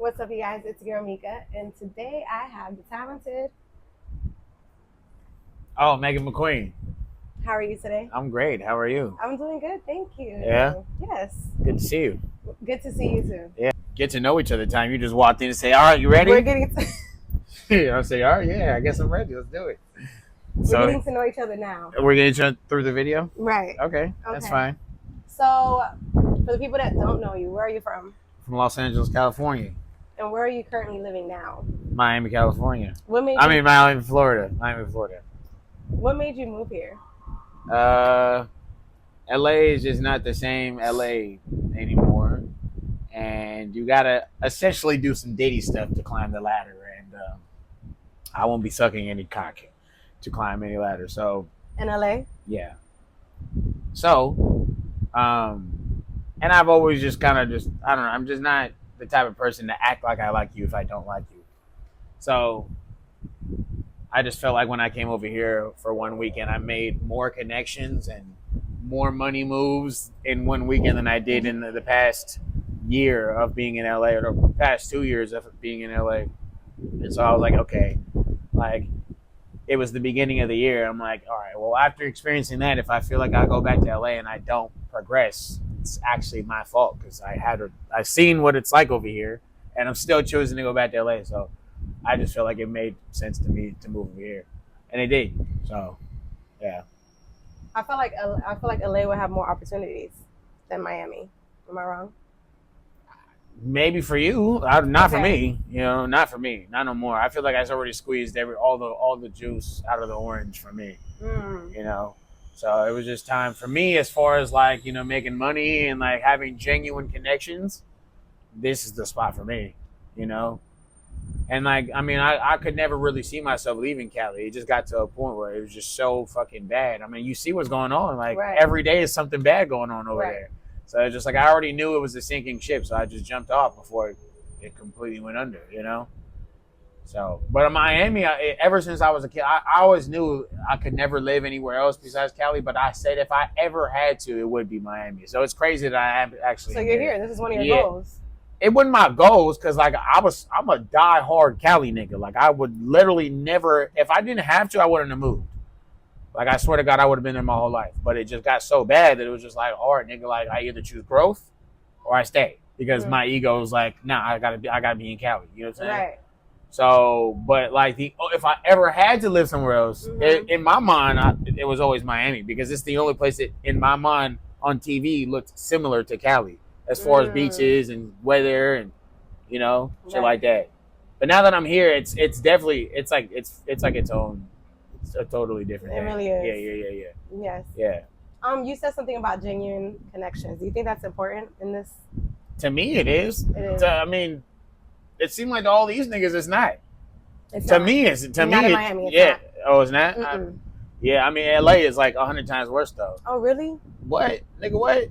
What's up, you guys? It's your girl Mika, and today I have the talented. Oh, Megan McQueen. How are you today? I'm great. How are you? I'm doing good, thank you. Yeah? Yes. Good to see you. Good to see you too. Yeah. Get to know each other time. You just walked in and say, all right, you ready? We're getting to, I'll say, all right, yeah, I guess I'm ready. Let's do it. we're getting to know each other now. We're getting each other through the video? Right. Okay, that's fine. So, for the people that don't know you, where are you from? From Los Angeles, California. And where are you currently living now? Miami, California. What made Miami, Florida. Miami, Florida. What made you move here? LA is just not the same LA anymore. And you gotta essentially do some ditty stuff to climb the ladder. And I won't be sucking any cock to climb any ladder. So In LA? yeah. So, and I've always just kind of I don't know. I'm just not the type of person to act like I like you if I don't like you. So I just felt like when I came over here for one weekend, I made more connections and more money moves in one weekend than I did in the past year of being in LA, or the past 2 years of being in LA. And so I was like, okay, like it was the beginning of the year. I'm like, all right, well, after experiencing that, if I feel like I go back to LA and I don't progress, it's actually my fault because I've seen what it's like over here, and I'm still choosing to go back to LA. So I just felt like it made sense to me to move over here, and it did. So yeah. I feel like LA would have more opportunities than Miami. Am I wrong? Maybe for you, not for me. You know, not for me, not no more. I feel like I already squeezed all the juice out of the orange for me. You know, so it was just time for me as far as like, you know, making money and like having genuine connections. This is the spot for me, you know. And like, I mean, I could never really see myself leaving Cali. It just got to a point where it was just so fucking bad. I mean, you see what's going on. Like every day is something bad going on over there. So it's just like I already knew it was a sinking ship, so I just jumped off before it completely went under, you know? So, but in Miami, ever since I was a kid, I always knew I could never live anywhere else besides Cali, but I said if I ever had to, it would be Miami. So it's crazy that I am actually. So you're here. This is one of your goals. It wasn't my goals because like I'm a die-hard Cali nigga. Like I would literally never, if I didn't have to, I wouldn't have moved. Like I swear to God, I would have been there my whole life. But it just got so bad that it was just like, all right, nigga, like I either choose growth or I stay because my ego is like, nah, I gotta be in Cali. You know what I'm saying? Right. So, but like if I ever had to live somewhere else, in my mind, it was always Miami because it's the only place that in my mind on TV looked similar to Cali as far as beaches and weather and, you know, shit like that. But now that I'm here, it's definitely it's like its own. It's a totally different. It really is. Yeah. Yes. Yeah. You said something about genuine connections. Do you think that's important in this? To me, it is. It is. I mean, it seemed like all these niggas it's not. It's to not. Me, it's to not me. In Miami, it's yeah. Not. Oh, it's not. Yeah. I mean, LA is like 100 times worse though. Oh, really? What, nigga? What?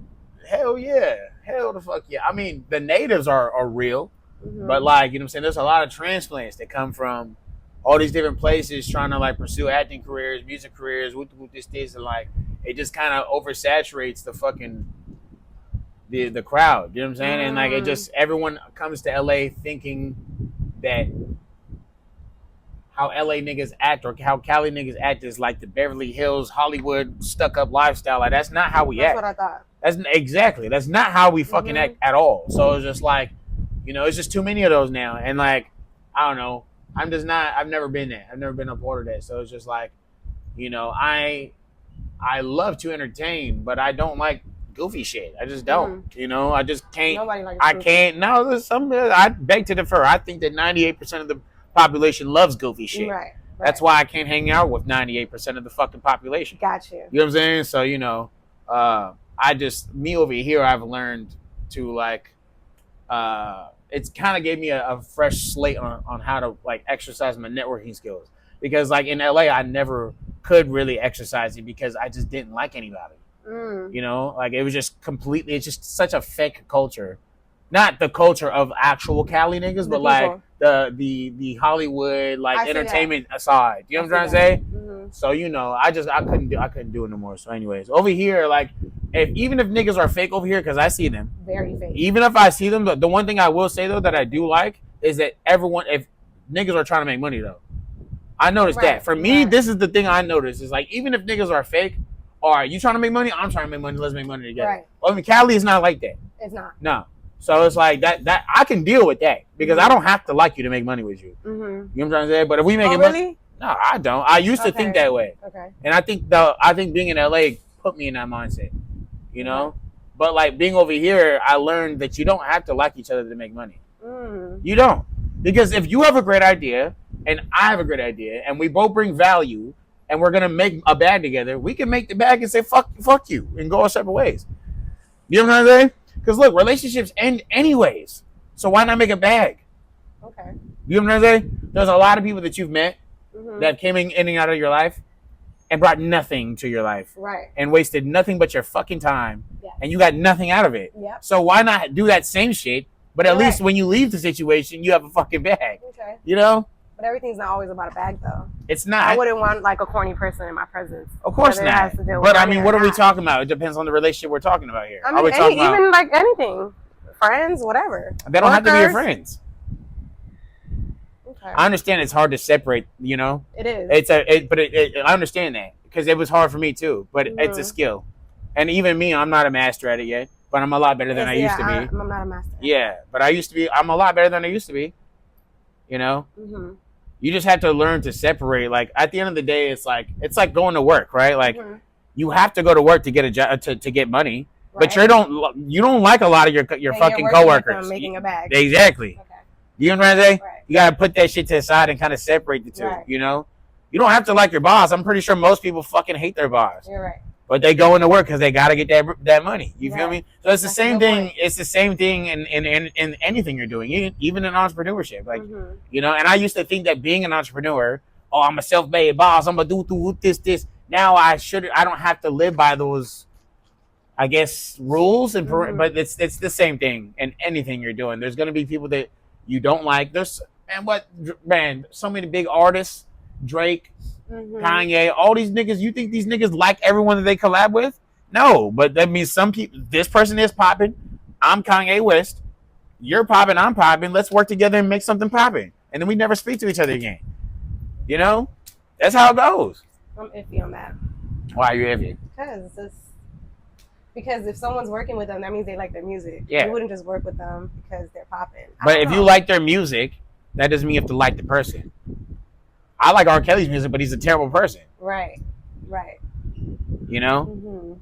Hell yeah. Hell the fuck yeah. I mean, the natives are real, but like, you know what I'm saying? There's a lot of transplants that come from all these different places trying to like pursue acting careers, music careers, this, and like it just kind of oversaturates the fucking the crowd. You know what I'm saying? And like it just everyone comes to LA thinking that how LA niggas act or how Cali niggas act is like the Beverly Hills, Hollywood, stuck up lifestyle. Like that's not how we act. That's what I thought. That's not how we fucking act at all. So it's just like, you know, it's just too many of those now. And like, I don't know. I've never been there. I've never been a part of that. So it's just like, you know, I love to entertain, but I don't like goofy shit. I just don't. You know, I just can't. Nobody likes I can't. No, there's some. I beg to differ. I think that 98% of the population loves goofy shit. Right. That's why I can't hang out with 98% of the fucking population. Got you. You know what I'm saying? So, you know, me over here, I've learned to like, it's kind of gave me a fresh slate on how to like exercise my networking skills. Because like in LA, I never could really exercise it because I just didn't like anybody. You know, like it was just completely, it's just such a fake culture. Not the culture of actual Cali niggas, but like the Hollywood like entertainment aside. You know what I'm trying to say? So you know, I couldn't do it no more. So anyways, over here, like even if niggas are fake over here, because I see them very fake. Even if I see them, the one thing I will say though that I do like is that everyone, if niggas are trying to make money though, I noticed Right, that. For me, right. this is the thing I noticed is like even if niggas are fake, all right, you trying to make money, I'm trying to make money. Let's make money together. Right. Well, I mean, Cali is not like that. It's not. No. So it's like that I can deal with that because I don't have to like you to make money with you. Mm-hmm. You know what I'm trying to say? But if we make Oh, it really? money, no, I don't. I used to think that way. Okay. And I think being in LA put me in that mindset. You know? But like being over here, I learned that you don't have to like each other to make money. You don't. Because if you have a great idea and I have a great idea and we both bring value and we're gonna make a bag together, we can make the bag and say fuck you and go our separate ways. You know what I'm saying? Because look, relationships end anyways. So why not make a bag? Okay. You know what I'm saying? There's a lot of people that you've met that came in and out of your life and brought nothing to your life. Right. And wasted nothing but your fucking time. Yes. And you got nothing out of it. Yep. So why not do that same shit? But at least when you leave the situation, you have a fucking bag. Okay. You know? But everything's not always about a bag, though. It's not. I wouldn't want like a corny person in my presence. Of course not. But I mean, what are we talking about? It depends on the relationship we're talking about here. I mean, are we talking about even like anything, friends, whatever. They don't have to be your friends. Okay. I understand it's hard to separate. You know, it is. I understand that because it was hard for me too. But it's a skill, and even me, I'm not a master at it yet. But I'm a lot better than I used to be. I'm not a master. Yeah, but I used to be. I'm a lot better than I used to be. You know. You just have to learn to separate. Like at the end of the day, it's like going to work, right? Like you have to go to work to get a job to get money, but you don't like a lot of your fucking coworkers making a bag. Exactly. Okay. You know what I'm saying? Right. You gotta put that shit to the side and kind of separate the two. Right. You know, you don't have to like your boss. I'm pretty sure most people fucking hate their boss. You're right. But they go into work because they gotta get that money. You feel me? So it's the same thing. Point. It's the same thing in anything you're doing, even in entrepreneurship. Like you know, and I used to think that being an entrepreneur, I'm a self-made boss. I'm gonna do this. Now I don't have to live by those, I guess, rules and but it's the same thing in anything you're doing. There's gonna be people that you don't like. Man, so many big artists, Drake, Kanye, all these niggas. You think these niggas like everyone that they collab with? No, but that means some people. This person is popping. I'm Kanye West. You're popping. I'm popping. Let's work together and make something popping. And then we never speak to each other again. You know, that's how it goes. I'm iffy on that. Why are you iffy? Because if someone's working with them, that means they like their music. Yeah. You wouldn't just work with them because they're popping. But if you like their music, that doesn't mean you have to like the person. I like R. Kelly's music, but he's a terrible person. Right. You know?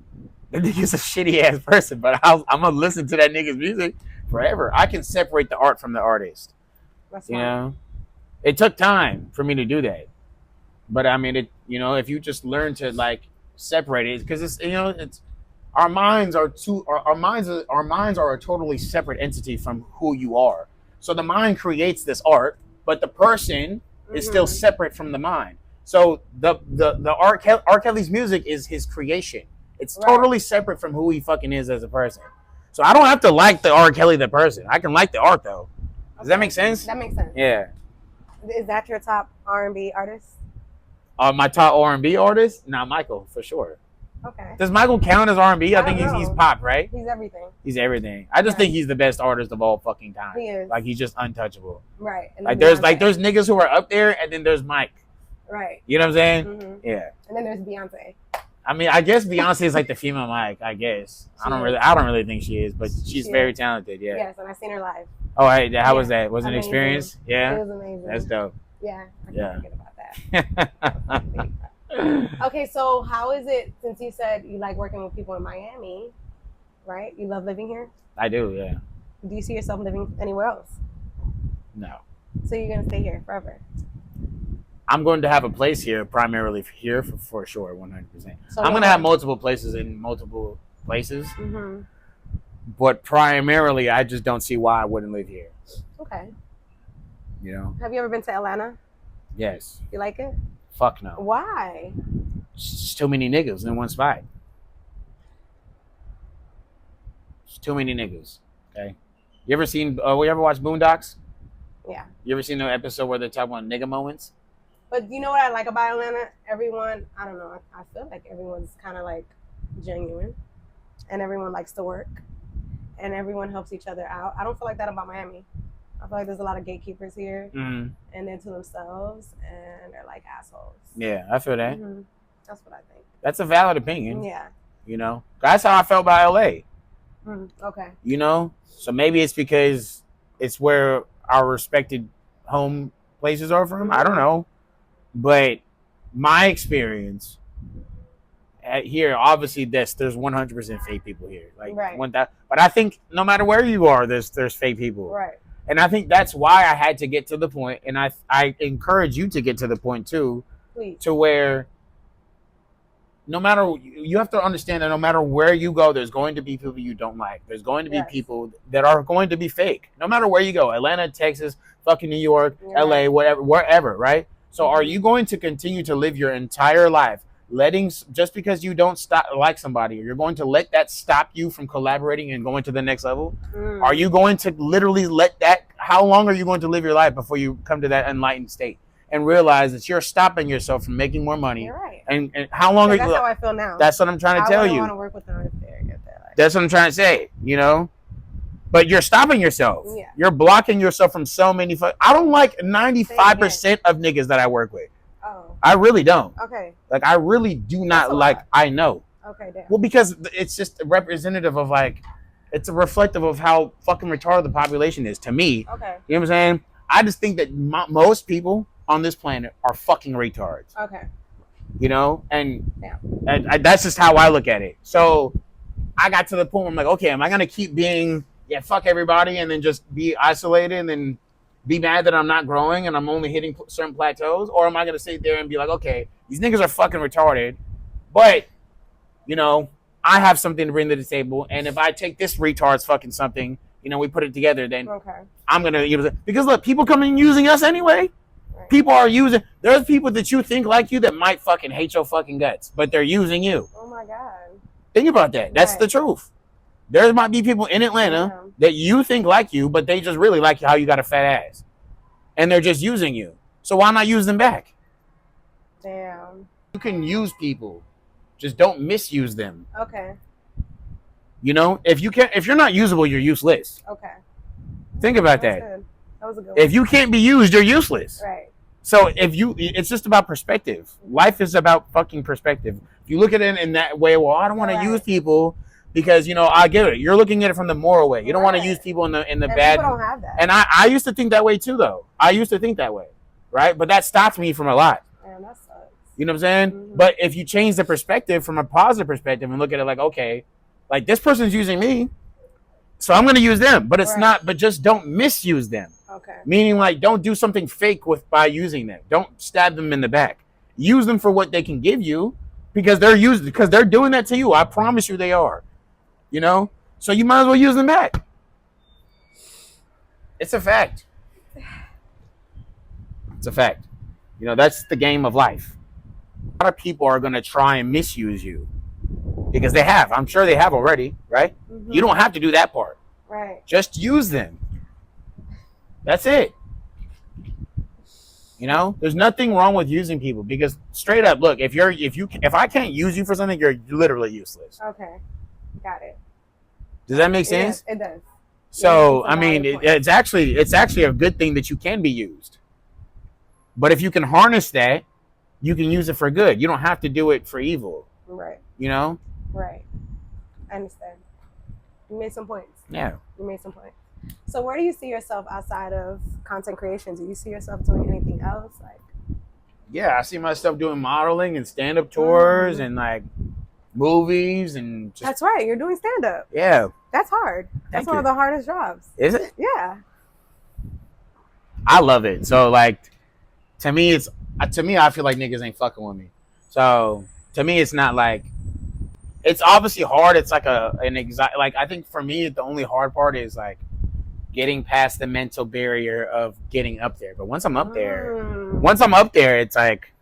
The nigga's a shitty ass person, but I'm going to listen to that nigga's music forever. I can separate the art from the artist. That's you know? It took time for me to do that. But I mean, if you just learn to like separate it, because it's our minds are a totally separate entity from who you are. So the mind creates this art, but the person is still separate from the mind. So the R. Kelly's music is his creation. It's totally separate from who he fucking is as a person. So I don't have to like the R. Kelly the person. I can like the art though. Does that make sense? That makes sense. Yeah. Is that your top R&B artist? My top R&B artist? Nah, Michael for sure. Okay. Does Michael count as R&B? I think he's pop, right? He's everything. He's everything. I just think he's the best artist of all fucking time. He is. Like he's just untouchable. Right. And like there's niggas who are up there, and then there's Mike. Right. You know what I'm saying? Yeah. And then there's Beyonce. I mean, I guess Beyonce is like the female Mike. I guess I don't really think she is, but she's very talented. Yeah. Yes, and I've seen her live. Oh, hey, how was that? Was it an experience? Yeah. It was amazing. That's dope. Yeah. I can't forget about that. Okay, so how is it, since you said you like working with people in Miami, right? You love living here? I do, yeah. Do you see yourself living anywhere else? No. So you're going to stay here forever? I'm going to have a place here, primarily here for sure, 100%. So I'm going to have multiple places in multiple places, but primarily I just don't see why I wouldn't live here. Okay. You know? Have you ever been to Atlanta? Yes. You like it? Fuck no. Why? It's just too many niggas in one spot. It's too many niggas. Okay. You ever watch Boondocks? Yeah. You ever seen the episode where they talk about nigga moments? But you know what I like about Atlanta? Everyone, I don't know, I feel like everyone's kind of like genuine, and everyone likes to work, and everyone helps each other out. I don't feel like that about Miami. I feel like there's a lot of gatekeepers here, Mm-hmm. and they're to themselves, and they're like assholes. Yeah, I feel that. Mm-hmm. That's what I think. That's a valid opinion. Yeah. You know, that's how I felt about LA. Okay. You know, so maybe it's because it's where our respected home places are from. I don't know, but my experience here, obviously, there's 100% fake people here. Like, right. But I think no matter where you are, there's fake people. Right. And I think that's why I had to get to the point, and I encourage you to get to the point too, Please. To where no matter, you have to understand that no matter where you go, there's going to be people you don't like. There's going to be people that are going to be fake. No matter where you go, Atlanta, Texas, fucking New York, LA, whatever, wherever, right? So are you going to continue to live your entire life just because you don't like somebody, you're going to let that stop you from collaborating and going to the next level? Are you going to literally how long are you going to live your life before you come to that enlightened state and realize that you're stopping yourself from making more money? You're right. And how long are you? That's how I feel now. That's what I'm trying to tell you. I want to work with them if they're like. That's what I'm trying to say, you know? But you're stopping yourself. Yeah. You're blocking yourself from so many. I don't like 95% of niggas that I work with. Oh. I really don't. Okay. Like, I really do not like, I know. Okay, damn. Well, because it's just representative of, like, it's a reflective of how fucking retarded the population is to me. Okay. You know what I'm saying? I just think that most people on this planet are fucking retards. Okay. You know? And that's just how I look at it. So I got to the point where I'm like, okay, am I going to keep being, fuck everybody and then just be isolated and then be mad that I'm not growing and I'm only hitting certain plateaus? Or am I going to sit there and be like, okay, these niggas are fucking retarded, but, you know, I have something to bring to the table. And if I take this retard's fucking something, you know, we put it together, then I'm going to use it. Because look, people come in using us anyway. Right. People are using, there's people that you think like you that might fucking hate your fucking guts, but they're using you. Oh my God. Think about that. That's the truth. There might be people in Atlanta that you think like you, but they just really like how you got a fat ass. And they're just using you. So why not use them back? Damn. You can use people. Just don't misuse them. Okay. You know, if you're not usable, you're useless. Okay. Think about that. Good. That was a good one. If you can't be used, you're useless. Right. So it's just about perspective. Life is about fucking perspective. If you look at it in that way, well, I don't want to use people because, you know, I get it. You're looking at it from the moral way. You don't want to use people in the bad. People don't have that. And I used to think that way too, though. I used to think that way, right? But that stopped me from a lot. Man, that sucks. You know what I'm saying? Mm-hmm. But if you change the perspective from a positive perspective and look at it like, okay, like this person's using me, so I'm going to use them. But it's not. But just don't misuse them. Okay. Meaning, like, don't do something fake by using them. Don't stab them in the back. Use them for what they can give you, because they're doing that to you. I promise you, they are. You know, so you might as well use them back. It's a fact. It's a fact. You know, that's the game of life. A lot of people are going to try and misuse you because they have. I'm sure they have already, right? Mm-hmm. You don't have to do that part. Right. Just use them. That's it. You know, there's nothing wrong with using people because straight up, look, if I can't use you for something, you're literally useless. Okay, got it. Does that make sense? It does. So I mean, it's actually a good thing that you can be used. But if you can harness that, you can use it for good. You don't have to do it for evil. Right. You know. Right. I understand. You made some points. Yeah. You made some points. So where do you see yourself outside of content creation? Do you see yourself doing anything else? Like, yeah, I see myself doing modeling and stand-up tours and like movies and just... That's right. You're doing stand-up. Yeah. That's hard. That's one of the hardest jobs. Is it? Yeah. I love it. So like, to me, I feel like niggas ain't fucking with me. So to me, it's not like, it's obviously hard. It's like like, I think for me, the only hard part is like getting past the mental barrier of getting up there. But once I'm up there, it's like,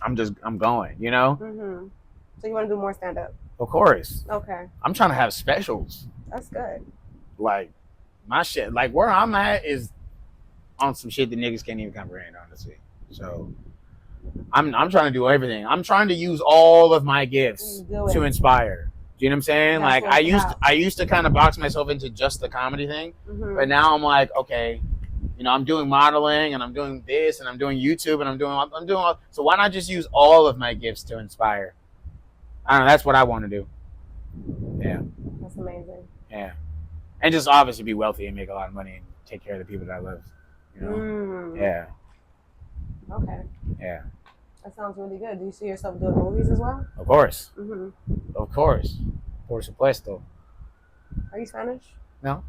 I'm going, you know? Mm-hmm. So you want to do more stand-up? Of course. Okay. I'm trying to have specials. That's good. Like, my shit, like where I'm at is on some shit that niggas can't even comprehend, honestly. So I'm trying to do everything. I'm trying to use all of my gifts to inspire. you know what I'm saying? That's Like what it's about. I used to kind of box myself into just the comedy thing, Mhm. but now I'm like, okay, you know, I'm doing modeling and I'm doing this and I'm doing YouTube and I'm doing all, so why not just use all of my gifts to inspire? I don't know. That's what I want to do. Yeah. That's amazing. Yeah. And just obviously be wealthy and make a lot of money and take care of the people that I love. You know? Yeah. Okay. Yeah. That sounds really good. Do you see yourself doing movies as well? Of course. Mm-hmm. Of course. Por supuesto. Are you Spanish? No.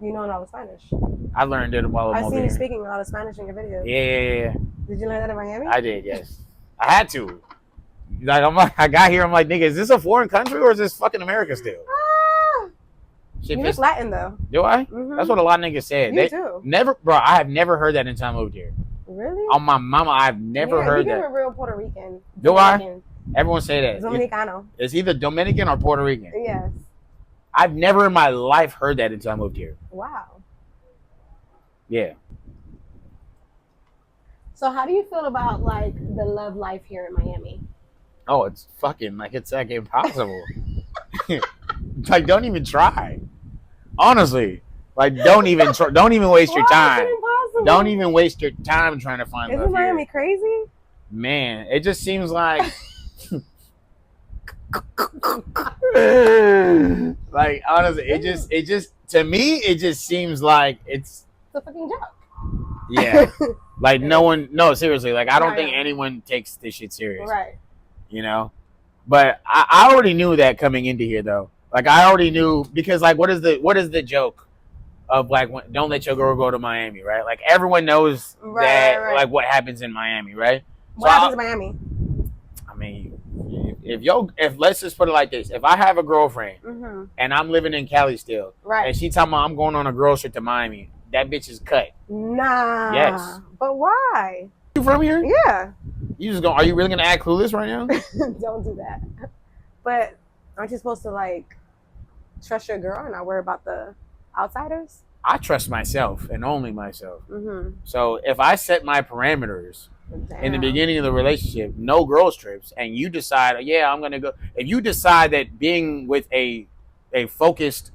You know a lot of Spanish. I learned it while I'm I've over seen you here. speaking a lot of Spanish in your videos. Yeah. Did you learn that in Miami? I did, yes. I had to. Like I got here, I'm like, nigga, is this a foreign country or is this fucking America still? Ah, Shit, you look Latin though. Do I? Mm-hmm. That's what a lot of niggas said. You too. Never, bro. I have never heard that until I moved here. Really? On my mama, I've never heard you're that. a real Puerto Rican. Do I? Everyone say that. Dominicano. It's either Dominican or Puerto Rican. Yes. I've never in my life heard that until I moved here. Wow. Yeah. So how do you feel about like the love life here in Miami? Oh, it's fucking like it's like impossible. Like, don't even try. Honestly, like don't even waste your time. Don't even waste your time trying to find love here. Isn't Miami crazy? Man, it just seems like like honestly, it just to me it just seems like it's a fucking joke. Yeah. Like no, seriously, like I don't think anyone takes this shit serious. Right. You know? But I already knew that coming into here though. Like I already knew because like what is the joke of like don't let your girl go to Miami, right? Like everyone knows that like what happens in Miami, right? What happens in Miami? I mean, if let's just put it like this, if I have a girlfriend and I'm living in Cali still, and she tell me I'm going on a girl trip to Miami, that bitch is cut. Nah. Yes. But why? You from here? Yeah. You just are you really gonna act clueless right now? Don't do that. But aren't you supposed to like trust your girl and not worry about the outsiders? I trust myself and only myself. So if I set my parameters in the beginning of the relationship, no girls trips, and you decide, yeah, I'm gonna go. If you decide that being with a focused,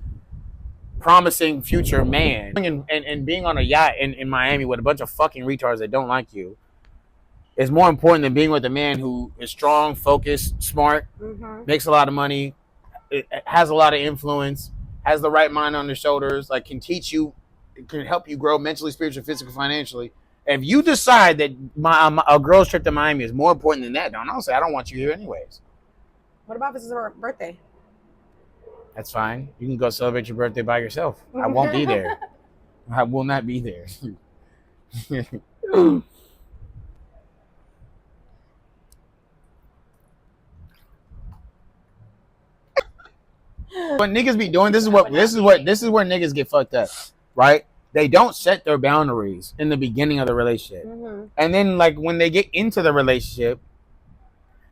promising future man and being on a yacht in Miami with a bunch of fucking retards that don't like you is more important than being with a man who is strong, focused, smart, makes a lot of money, has a lot of influence, has the right mind on their shoulders, like can teach you, can help you grow mentally, spiritually, physically, financially. If you decide that a girl's trip to Miami is more important than that, don't say I don't want you here anyways. What about if it's her birthday? That's fine. You can go celebrate your birthday by yourself. I won't be there. I will not be there. What niggas be doing, this is where niggas get fucked up, right? They don't set their boundaries in the beginning of the relationship. And then like when they get into the relationship,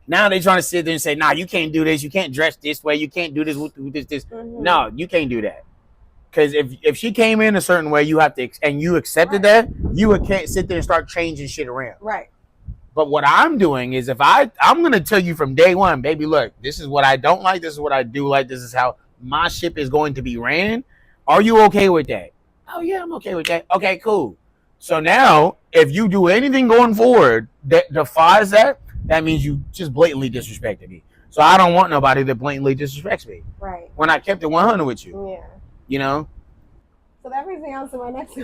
now they trying to sit there and say, nah, you can't do this, you can't dress this way, you can't do this, this. No, you can't do that. Because if she came in a certain way, you have to, and you accepted that, you can't sit there and start changing shit around. Right. But what I'm doing is I'm going to tell you from day one, baby, look, this is what I don't like. This is what I do like. This is how my ship is going to be ran. Are you okay with that? Oh, yeah, I'm okay with that. Okay, cool. So now, if you do anything going forward that defies that, that means you just blatantly disrespected me. So I don't want nobody that blatantly disrespects me. Right. When I kept it 100 with you. Yeah. You know? So that brings me on to my next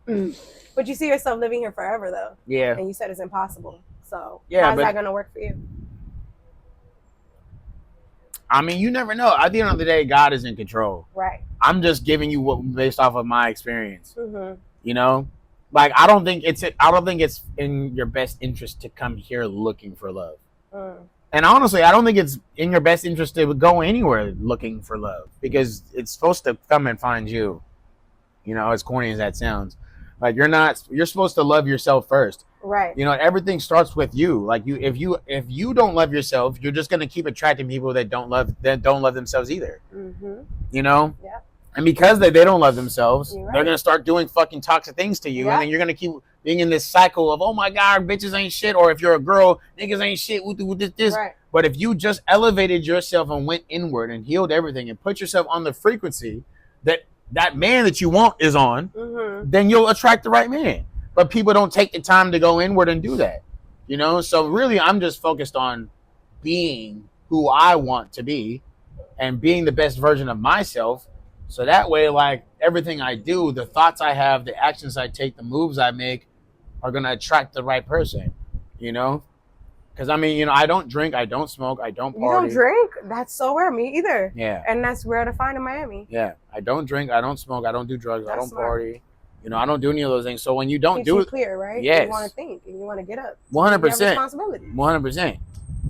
one. But you see yourself living here forever, though. Yeah. And you said it's impossible. So yeah, how's that going to work for you? I mean, you never know. At the end of the day, God is in control. Right. I'm just giving you what based off of my experience. You know? Like, I don't think it's in your best interest to come here looking for love. And honestly, I don't think it's in your best interest to go anywhere looking for love because it's supposed to come and find you. You know, as corny as that sounds. Like you're supposed to love yourself first. Right. You know, everything starts with you. Like if you don't love yourself, you're just gonna keep attracting people that don't love themselves either. You know? Yeah. And because they don't love themselves, they're gonna start doing fucking toxic things to you, and then you're gonna keep being in this cycle of, oh my God, bitches ain't shit, or if you're a girl, niggas ain't shit, with this. Right. But if you just elevated yourself and went inward and healed everything and put yourself on the frequency that man that you want is on, then you'll attract the right man. But people don't take the time to go inward and do that. You know? So really, I'm just focused on being who I want to be and being the best version of myself. So that way, like, everything I do, the thoughts I have, the actions I take, the moves I make are going to attract the right person, you know? Because, I mean, you know, I don't drink, I don't smoke, I don't party. You don't drink? That's so rare. Me either. Yeah. And that's rare to find in Miami. Yeah. I don't drink, I don't smoke, I don't do drugs, I don't party. You know, I don't do any of those things. So when you don't do it, clear, right? Yes. You want to think and you want to get up. 100%. Responsibility. 100%.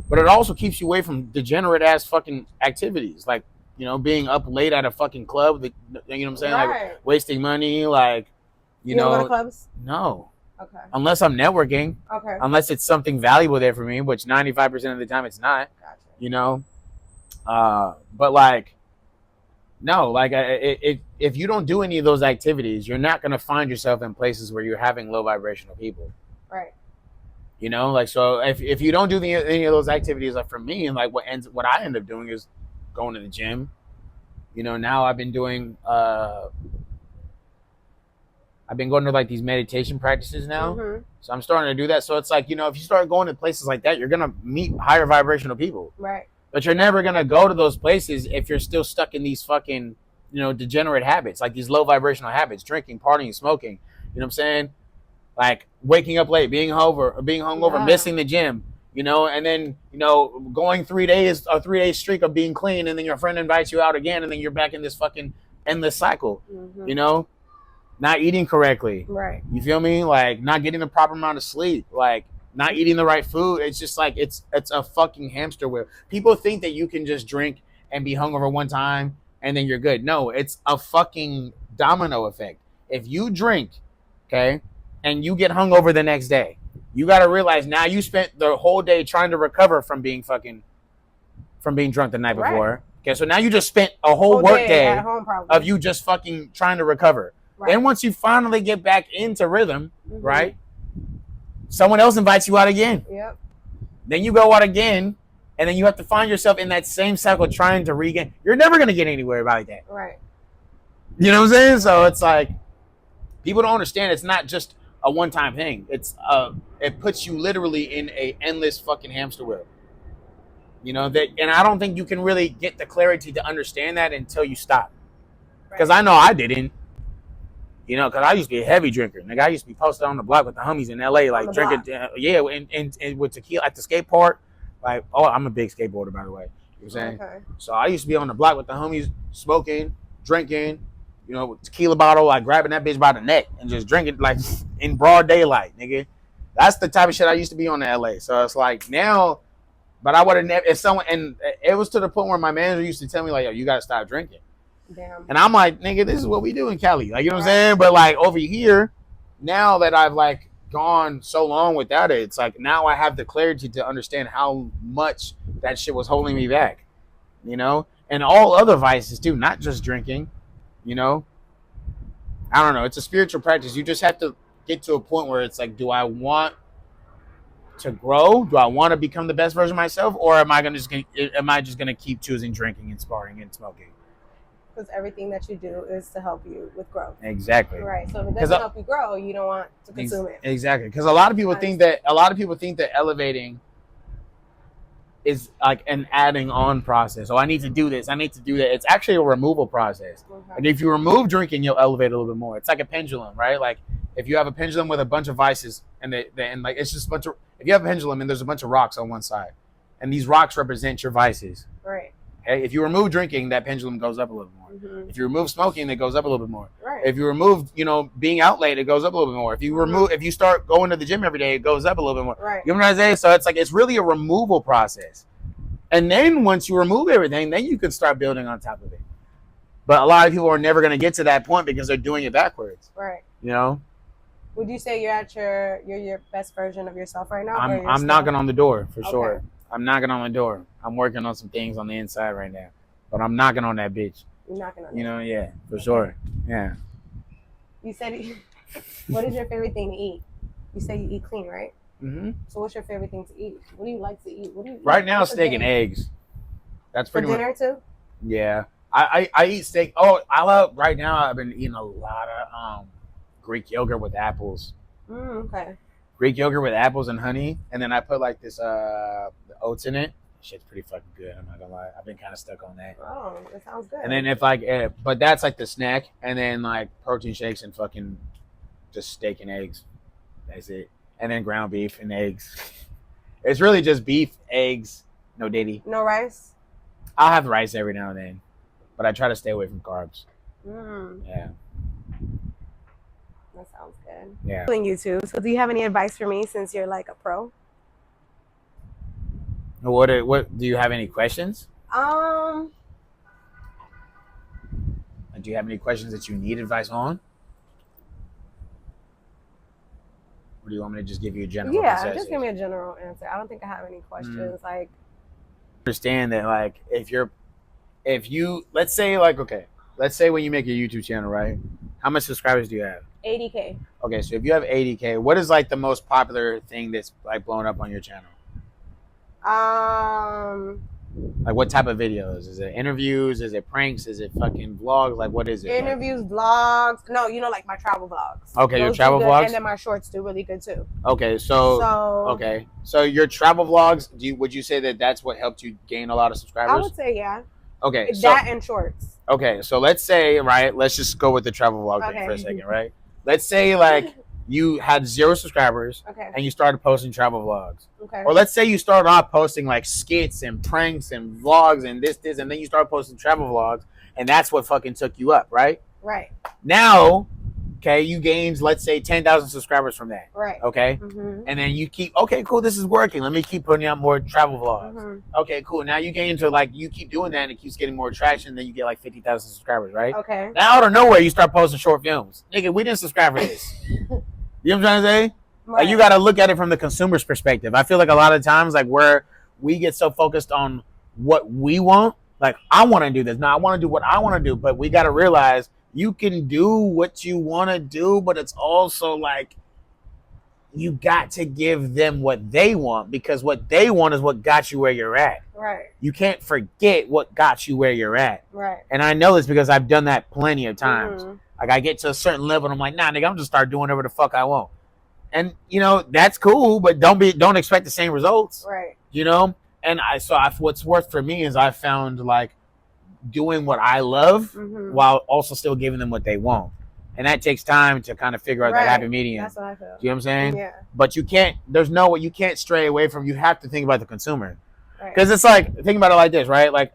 But it also keeps you away from degenerate ass fucking activities, like, you know, being up late at a fucking club. You know what I'm saying? Right. Like wasting money, like you know. Don't go to clubs? No. Okay. Unless I'm networking. Okay. Unless it's something valuable there for me, which 95% of the time it's not. Gotcha. You know. But like, no, like if you don't do any of those activities, you're not gonna find yourself in places where you're having low vibrational people. Right. You know, like, so if you don't do any of those activities, like for me, and like what I end up doing is going to the gym. You know, now I've been doing I've been going to like these meditation practices now. So I'm starting to do that. So it's like, you know, if you start going to places like that, you're gonna meet higher vibrational people. Right. But you're never gonna go to those places if you're still stuck in these fucking, you know, degenerate habits, like these low vibrational habits, drinking, partying, smoking. You know what I'm saying? Like waking up late, being hungover, missing the gym, you know, and then, you know, going 3 days, a 3 day streak of being clean, and then your friend invites you out again, and then you're back in this fucking endless cycle, you know, not eating correctly. Right. You feel me? Like not getting the proper amount of sleep, like not eating the right food. It's just like, it's a fucking hamster wheel. People think that you can just drink and be hungover one time and then you're good. No, it's a fucking domino effect. If you drink, okay, and you get hungover the next day, you got to realize now you spent the whole day trying to recover from being drunk the night before. Right. Okay, so now you just spent a whole work day of you just fucking trying to recover. Right. Then once you finally get back into rhythm, right, someone else invites you out again. Yep. Then you go out again, and then you have to find yourself in that same cycle trying to regain. You're never going to get anywhere about that. Right. You know what I'm saying? So it's like, people don't understand it's not just a one-time thing. It's it puts you literally in a endless fucking hamster wheel. You know that, and I don't think you can really get the clarity to understand that until you stop. Because I know I didn't. You know, because I used to be a heavy drinker. Like I used to be posted on the block with the homies in LA, like drinking, and with tequila at the skate park. Like, oh, I'm a big skateboarder, by the way. You know what I'm saying? Okay. So I used to be on the block with the homies, smoking, drinking. You know, with tequila bottle, like grabbing that bitch by the neck and just drinking like in broad daylight, nigga. That's the type of shit I used to be on in LA. So it's like now, but I would have never, if someone, and it was to the point where my manager used to tell me like, yo, you got to stop drinking. Damn. And I'm like, nigga, this is what we do in Cali. Like, you know what I'm saying? But like over here, now that I've like gone so long without it, it's like now I have the clarity to understand how much that shit was holding me back, you know? And all other vices too, not just drinking. You know, I don't know. It's a spiritual practice. You just have to get to a point where it's like, do I want to grow? Do I want to become the best version of myself, or am I just gonna keep choosing drinking and sparring and smoking? Because everything that you do is to help you with growth. Exactly. Right. So if it doesn't help you grow, you don't want to consume it. Exactly. Because a lot of people think that elevating is like an adding on process. Oh, I need to do this. I need to do that. It's actually a removal process. Okay. Like if you remove drinking, you'll elevate a little bit more. It's like a pendulum, right? Like if you have a pendulum with a bunch of vices, and like it's just a bunch of. If you have a pendulum and there's a bunch of rocks on one side, and these rocks represent your vices. Right. Okay. If you remove drinking, that pendulum goes up a little more. If you remove smoking, it goes up a little bit more. Right. If you remove, being out late, it goes up a little bit more. If you start going to the gym every day, it goes up a little bit more. Right. You know what I'm saying? So it's like, it's really a removal process. And then once you remove everything, then you can start building on top of it. But a lot of people are never going to get to that point because they're doing it backwards. Right. You know? Would you say you're your best version of yourself right now? I'm knocking on the door for sure. I'm knocking on the door. I'm working on some things on the inside right now. But I'm knocking on that bitch. You're knocking on it. Yeah, for sure. Yeah. You said, what is your favorite thing to eat? You say you eat clean, right? Mm-hmm. So what's your favorite thing to eat? What do you like to eat? What do you eat? Right now, What's a steak day? and eggs. That's For pretty much. dinner too? Yeah. I eat steak. Oh, I love right now. I've been eating a lot of Greek yogurt with apples. Okay. Greek yogurt with apples and honey, and then I put like this oats in it. Shit's pretty fucking good. I'm not gonna lie. I've been kind of stuck on that. Oh, that sounds good. And then if like, but that's like the snack, and then like protein shakes and fucking just steak and eggs. That's it. And then ground beef and eggs. It's really just beef, eggs, no diddy. No rice? I'll have rice every now and then, but I try to stay away from carbs. Yeah. That sounds good. Yeah. Doing YouTube. So do you have any advice for me since you're like a pro? What do you have any questions? Um, Do you have any questions that you need advice on? Or do you want me to just give you a general yeah, just give me a general answer. I don't think I have any questions. Like, understand that like if you let's say like okay, let's say when you make a YouTube channel, right? How much subscribers do you have? 80K. Okay, so if you have 80K, what is like the most popular thing that's like blowing up on your channel? Like what type of videos? Is it interviews? Is it pranks? Is it fucking vlogs? Like what is it? Interviews, vlogs. No, like my travel vlogs. Okay, your Those travel do good, vlogs? and then my shorts do really good too. Okay, so okay, so your travel vlogs. Would you say that that's what helped you gain a lot of subscribers? I would say yeah. Okay, that and shorts. Okay, so let's say let's just go with the travel vlog thing for a second, right? Let's say like you had 0 subscribers, and you started posting travel vlogs. Okay. Or let's say you started off posting like skits and pranks and vlogs and this, and then you started posting travel vlogs, and that's what fucking took you up, right? Right. Now, okay, you gained, let's say, 10,000 subscribers from that. Right. Okay? And then you keep, okay, cool, this is working. Let me keep putting out more travel vlogs. Okay, cool. Now you gain to like, you keep doing that and it keeps getting more traction, then you get like 50,000 subscribers, right? Okay. Now out of nowhere, you start posting short films. Nigga, we didn't subscribe for this. You know what I'm trying to say? Right. Like, you got to look at it from the consumer's perspective. I feel like a lot of times, like, where we get so focused on what we want, like, I want to do this. Now, I want to do what I want to do, but we got to realize you can do what you want to do, but it's also like you got to give them what they want, because what they want is what got you where you're at. Right. You can't forget what got you where you're at. Right. And I know this because I've done that plenty of times. Like, I get to a certain level and I'm like, nah, nigga, I'm just start doing whatever the fuck I want. And, that's cool, but don't expect the same results. Right. And what's worked for me is I found like doing what I love while also still giving them what they want. And that takes time to kind of figure out that happy medium. That's what I feel. Do you know what I'm saying? Yeah. But you can't stray away from, you have to think about the consumer. Because it's like, think about it like this, right? Like,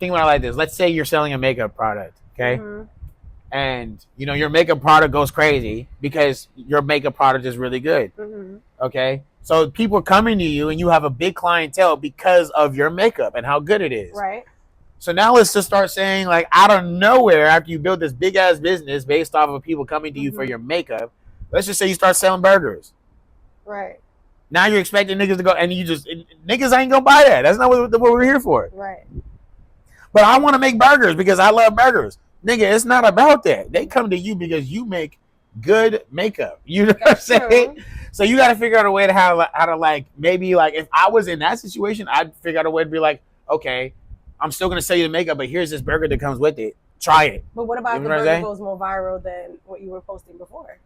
think about it like this. Let's say you're selling a makeup product, okay? And, your makeup product goes crazy because your makeup product is really good. Okay? So people are coming to you and you have a big clientele because of your makeup and how good it is. Right. So now let's just start saying, like, out of nowhere, after you build this big-ass business based off of people coming to you for your makeup, let's just say you start selling burgers. Right. Now you're expecting niggas to go, and niggas ain't gonna buy that. That's not what we're here for. Right. But I want to make burgers because I love burgers. Nigga, it's not about that. They come to you because you make good makeup. You know what I'm saying? So you got to figure out a way to how to like, maybe like if I was in that situation, I'd figure out a way to be like, okay, I'm still going to sell you the makeup, but here's this burger that comes with it. Try it. But what about if the burger goes more viral than what you were posting before?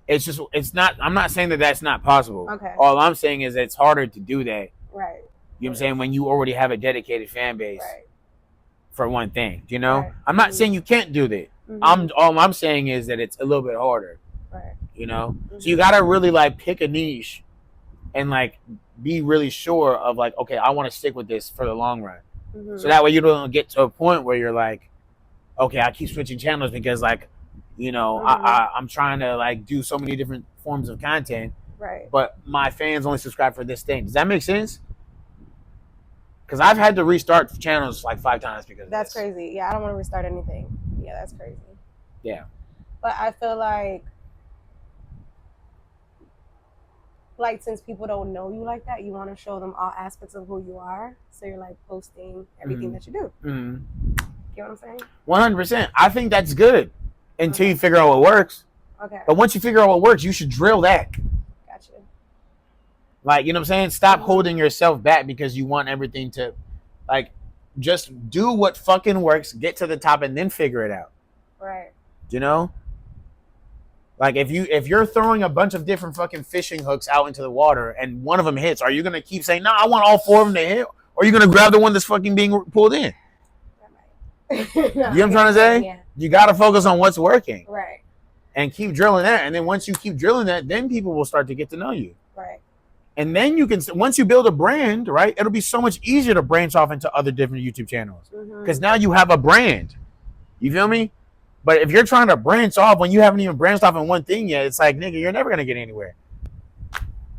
I'm not saying that that's not possible. Okay. All I'm saying is it's harder to do that. Right. You know what I'm saying? When you already have a dedicated fan base. Right. For one thing, Right. I'm not saying you can't do that. All I'm saying is that it's a little bit harder. Right. So you gotta really like pick a niche, and like be really sure of like, okay, I want to stick with this for the long run. So that way you don't get to a point where you're like, okay, I keep switching channels because like, I'm trying to like do so many different forms of content. Right. But my fans only subscribe for this thing. Does that make sense? Because I've had to restart channels like 5 times because that's crazy. Yeah, I don't want to restart anything. Yeah, that's crazy. Yeah. But I feel like since people don't know you like that, you want to show them all aspects of who you are. So you're like posting everything that you do. Get what I'm saying? 100%. I think that's good until you figure out what works. Okay. But once you figure out what works, you should drill that. Gotcha. Like, you know what I'm saying? Stop holding yourself back because you want everything to, like, just do what fucking works, get to the top, and then figure it out. Right. You know? Like, if you're throwing a bunch of different fucking fishing hooks out into the water and one of them hits, are you gonna keep saying, "No, I want all 4 of them to hit"? Or are you gonna grab the one that's fucking being pulled in? No, You know what I'm trying to say? Yeah. You gotta focus on what's working. Right. And keep drilling that. And then once you keep drilling that, then people will start to get to know you. Right. And then you can, once you build a brand, right, it'll be so much easier to branch off into other different YouTube channels. Because now you have a brand. You feel me? But if you're trying to branch off when you haven't even branched off in one thing yet, it's like, nigga, you're never going to get anywhere.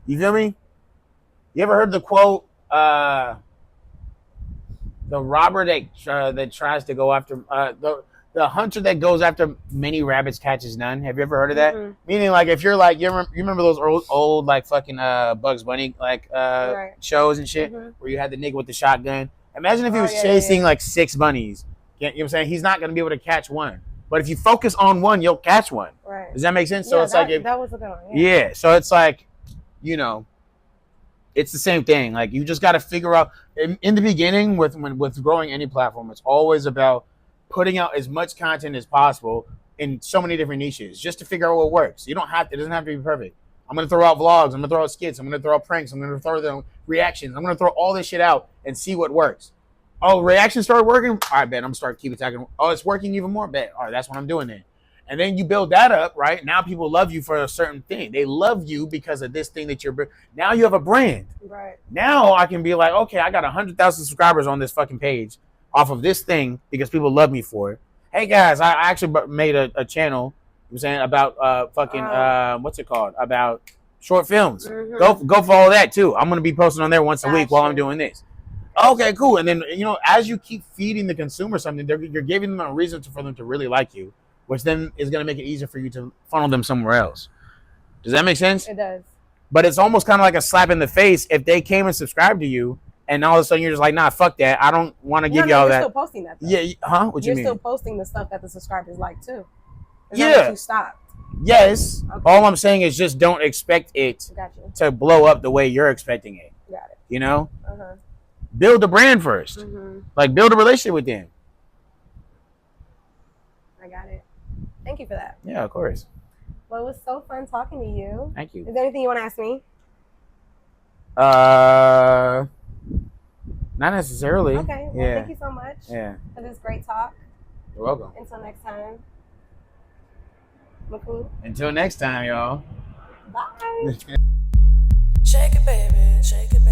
You feel me? You ever heard the quote, the robber that tries to go after, the hunter that goes after many rabbits catches none. Have you ever heard of that? Meaning, like, if you're like, you remember those old like fucking Bugs Bunny like Right. shows and shit where you had the nigga with the shotgun. Imagine if he was chasing like 6 bunnies. You know what I'm saying? He's not gonna be able to catch one. But if you focus on one, you'll catch one. Right. Does that make sense? Yeah, So it's like that was a good one. yeah. So it's like, you know, it's the same thing. Like, you just got to figure out in the beginning with growing any platform, it's always about putting out as much content as possible in so many different niches just to figure out what works. You don't have to, it doesn't have to be perfect. I'm going to throw out vlogs. I'm going to throw out skits. I'm going to throw out pranks. I'm going to throw out reactions. I'm going to throw all this shit out and see what works. Oh, reactions started working? All right, bet. I'm going to start keep attacking. Oh, it's working even more? Bet. All right, that's what I'm doing then. And then you build that up, right? Now people love you for a certain thing. They love you because of this thing that you're... Now you have a brand. Right. Now I can be like, okay, I got 100,000 subscribers on this fucking page off of this thing because people love me for it. Hey, guys, I actually made a channel, I'm saying, about what's it called? About short films. Go follow that, too. I'm going to be posting on there once a week while I'm doing this. Okay, cool. And then, you know, as you keep feeding the consumer something, you're giving them a reason for them to really like you, which then is going to make it easier for you to funnel them somewhere else. Does that make sense? It does. But it's almost kind of like a slap in the face if they came and subscribed to you, and all of a sudden you're just like, nah, fuck that. I don't want to give y'all that. You're still posting that, though. Yeah, huh? What you mean? You're still posting the stuff that the subscribers like, too. It's yeah. not like you stopped. Yes. Okay. All I'm saying is just don't expect it to blow up the way you're expecting it. Got it. You know? Build a brand first. Like, build a relationship with them. I got it. Thank you for that. Yeah, of course. Well, it was so fun talking to you. Thank you. Is there anything you want to ask me? Not necessarily. Okay. Well, thank you so much for this great talk. You're welcome. Until next time. McQueen. Until next time, y'all. Bye. Shake it, baby. Shake it.